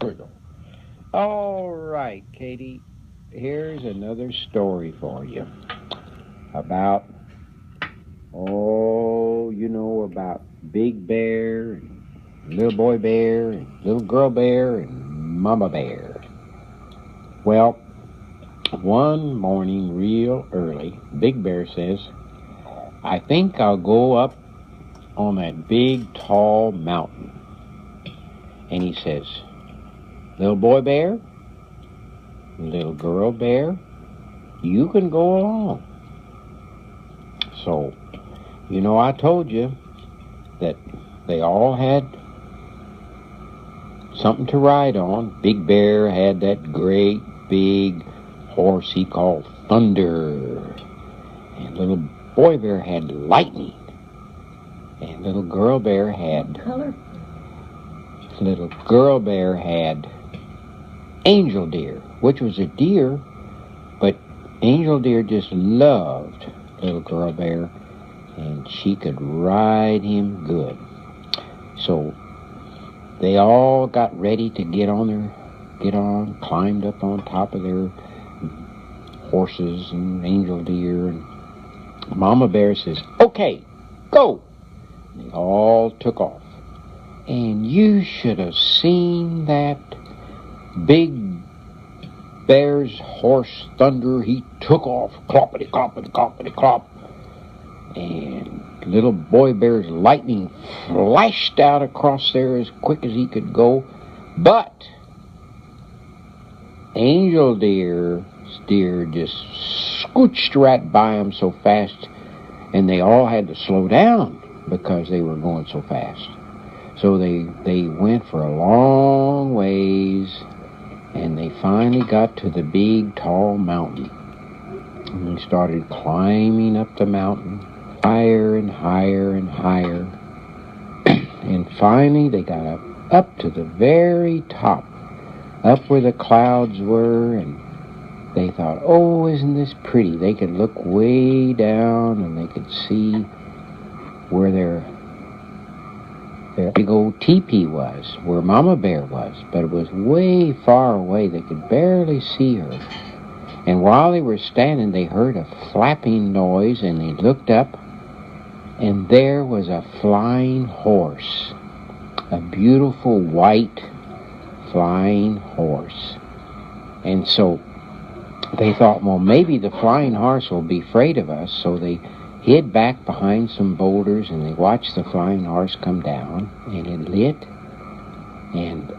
Here we go. All right, Katie. Here's another story for you about, about Big Bear, and Little Boy Bear, and Little Girl Bear, and Mama Bear. Well, one morning, real early, Big Bear says, I think I'll go up on that big, tall mountain. And he says, Little Boy Bear, Little Girl Bear, you can go along. So, I told you that they all had something to ride on. Big Bear had that great big horse he called Thunder. And Little Boy Bear had Lightning. And Little Girl Bear had Angel Deer, which was a deer, but Angel Deer just loved Little Girl Bear, and she could ride him good. So they all got ready to climbed up on top of their horses and Angel Deer, and Mama Bear says, okay, go. And they all took off. And you should have seen that Big Bear's horse Thunder. He took off, cloppity, cloppity, cloppity, clop. And Little Boy Bear's Lightning flashed out across there as quick as he could go. But Angel Deer just scooched right by him so fast, and they all had to slow down because they were going so fast. So they went for a long ways, and they finally got to the big, tall mountain. And they started climbing up the mountain, higher and higher and higher. And finally they got up to the very top, up where the clouds were, and they thought, oh, isn't this pretty? They could look way down, and they could see where their big old teepee was, where Mama Bear was, but it was way far away. They could barely see her. And while they were standing, they heard a flapping noise, and they looked up, and there was a flying horse, a beautiful white flying horse. And so they thought, well, maybe the flying horse will be afraid of us, so they hid back behind some boulders, and they watched the flying horse come down, and it lit. And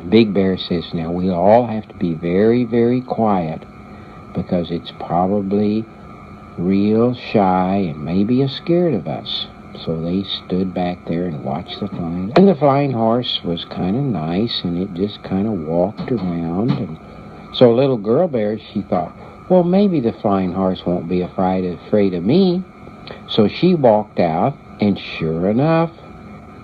Big Bear says, now we'll all have to be very, very quiet, because it's probably real shy and maybe scared of us. So they stood back there and watched the flying. And the flying horse was kind of nice, and it just kind of walked around. And so Little Girl Bear, she thought, well, maybe the flying horse won't be afraid of me. So she walked out, and sure enough,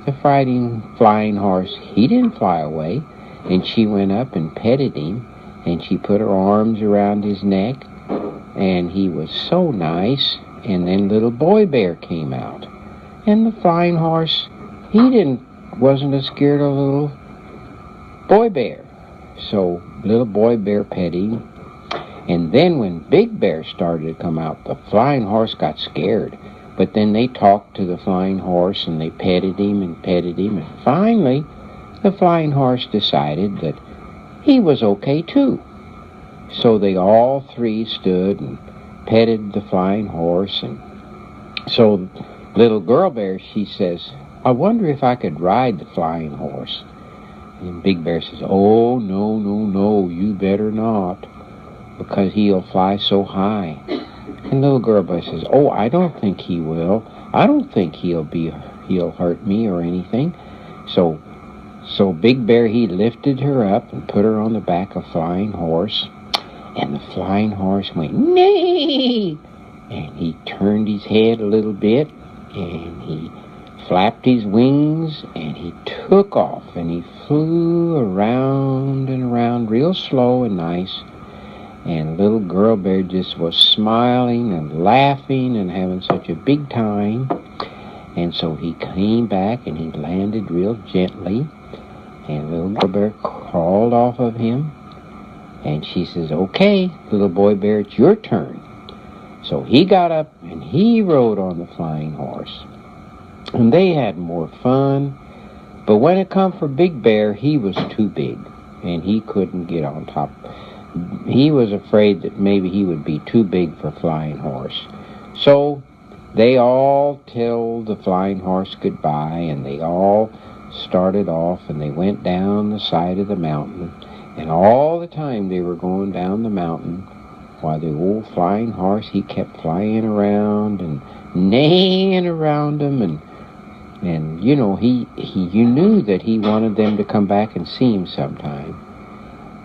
the flying horse, he didn't fly away. And she went up and petted him, and she put her arms around his neck, and he was so nice. And then Little Boy Bear came out, and the flying horse, he wasn't as scared of Little Boy Bear. So Little Boy Bear petted him. And then when Big Bear started to come out, the flying horse got scared. But then they talked to the flying horse, and they petted him, and finally the flying horse decided that he was okay too. So they all three stood and petted the flying horse. And so Little Girl Bear, she says, I wonder if I could ride the flying horse. And Big Bear says, oh, no, you better not, because he'll fly so high. And Little Girl Bear says, oh, I don't think he will. I don't think he'll hurt me or anything. So Big Bear, he lifted her up and put her on the back of Flying Horse. And the Flying Horse went, neigh! And he turned his head a little bit, and he flapped his wings, and he took off, and he flew around and around real slow and nice. And Little Girl Bear just was smiling and laughing and having such a big time. And so he came back, and he landed real gently. And Little Girl Bear crawled off of him, and she says, "Okay, little boy bear, it's your turn." So he got up and he rode on the flying horse. And they had more fun. But when it come for Big Bear, he was too big, and he couldn't get on top. He was afraid that maybe he would be too big for Flying Horse. So they all tell the Flying Horse goodbye, and they all started off, and they went down the side of the mountain. And all the time they were going down the mountain, while the old Flying Horse, he kept flying around and neighing around them, and you know, you knew that he wanted them to come back and see him sometime.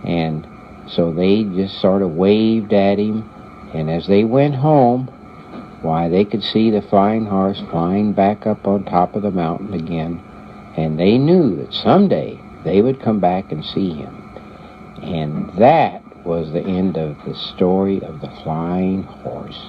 And so they just sort of waved at him, and as they went home, why, they could see the Flying Horse flying back up on top of the mountain again, and they knew that someday they would come back and see him. And that was the end of the story of the Flying Horse.